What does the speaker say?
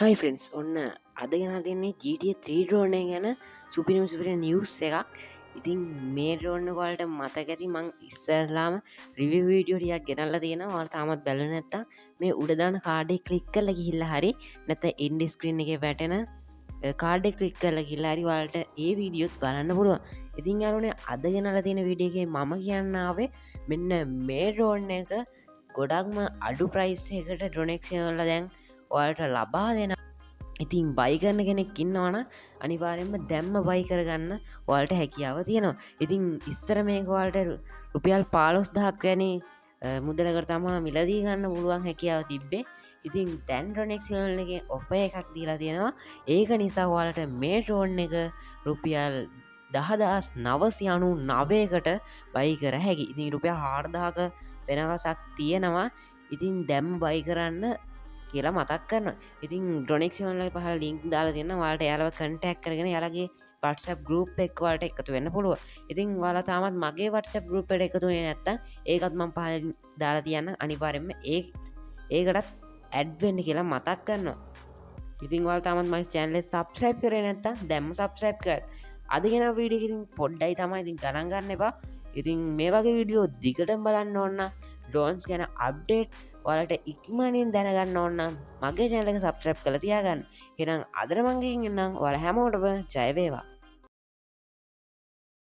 හයි friends ඔන්න අද ගෙන දෙන්නේ GTA 3 ඩ්‍රෝන ගැන සුපිනිසිපිට නිවස් එකක්. ඉතින් මේ ඩ්‍රෝන්න වලට මතක ඇති මං ඉස්සරලාම රිවි වීඩියෝටියක් ගෙනල්ල තියෙන වල් තාමත් බැල නැත්තා මේ උඩදාන කාඩේ කලික් කල ගිහිල්ල හරි නැත ඉන්ඩිස්ක්‍රීන් එක වැටෙන කාඩෙ කලික් කල ගිල්ලාරි වලට ඒ වීඩියෝත් බලන්න පුළුවන්. ඉතින් අරුනේ අද ගෙනල තියෙන විඩියගේ මම කියන්නාවේ මෙන්න මේ ඩ්‍රෝන් එක ගොඩක්ම අඩු ප්‍රයිස් එකට ඩොනෙක්ෂනල්ල දැන් ඔයාලට ලබා දෙන. ඉතින් බයි කරන කෙනෙක් ඉන්නවන අනිවාරෙන්ම දැම්ම බයි කරගන්න ඔයාලට හැකියාව තියෙනවා. ඉතින් ඉස්සර මේකවාලට රුපියල් 15,000ක් වැනි මුදලකට තමා මිලදී ගන්න පුළුවන් හැකියාව තිබ්බේ. ඉතින් දැන් ඩොනෙක්ෂනල් එකේ ඔෆර් එකක් දීලා තියෙනවා. ඒක නිසා ඔයාලට මේ ඩ්‍රෝන් එක රුපියල් 10,999කට බයි කර හැකි. ඉතින් රුපියල් 4,000ක වෙනසක් තියෙනවා. ඉතින් දැම් බයි කරන්න කියලා මතක් කරන. ඉතින් ඩොනෙක්ෂනල පහල ලින්ක් දාලා තියන්න වාට යාලව කටක් කරගෙන යාලගේ WhatsApp ගරුප් එක් වාට එකතු වෙන්න පුළුව. ඉතින් වාලා තාමත් මගේ WhatsApp ගරුප් එට එකතුනේ නැත්ත ඒකත් මං පහල දාලා තියන්න අනිවාරෙන්ම ඒකටත් ඇඩ්වෙන්න කියලා මතක් කරනවා. ඉතින් වාල් තමත් මයි චැනලෙ සබස්ක්‍රයිබ් කරේ නැත්ත දැම්ම සබස්ක්‍රයිබ් කර අදගෙන වීඩියකින් පොඩ්ඩයි තමයි ඉතින් ගණන්ගන්න එපා. ඉතින් මේ වගේ විඩියෝ දිගට බලන්න ඕන්න ඩෝන්ස් ගැන අප්ඩේට් වලට ඉක්මනින් දැනගන්න ඕන්නම් මගේ චැනල එක සබස්ක්‍රයිබ් කළ තියාගන්න. එහෙනම් අදට මං ගිහින් එන්නම්. ඔයාලා හැමෝටම ජය වේවා.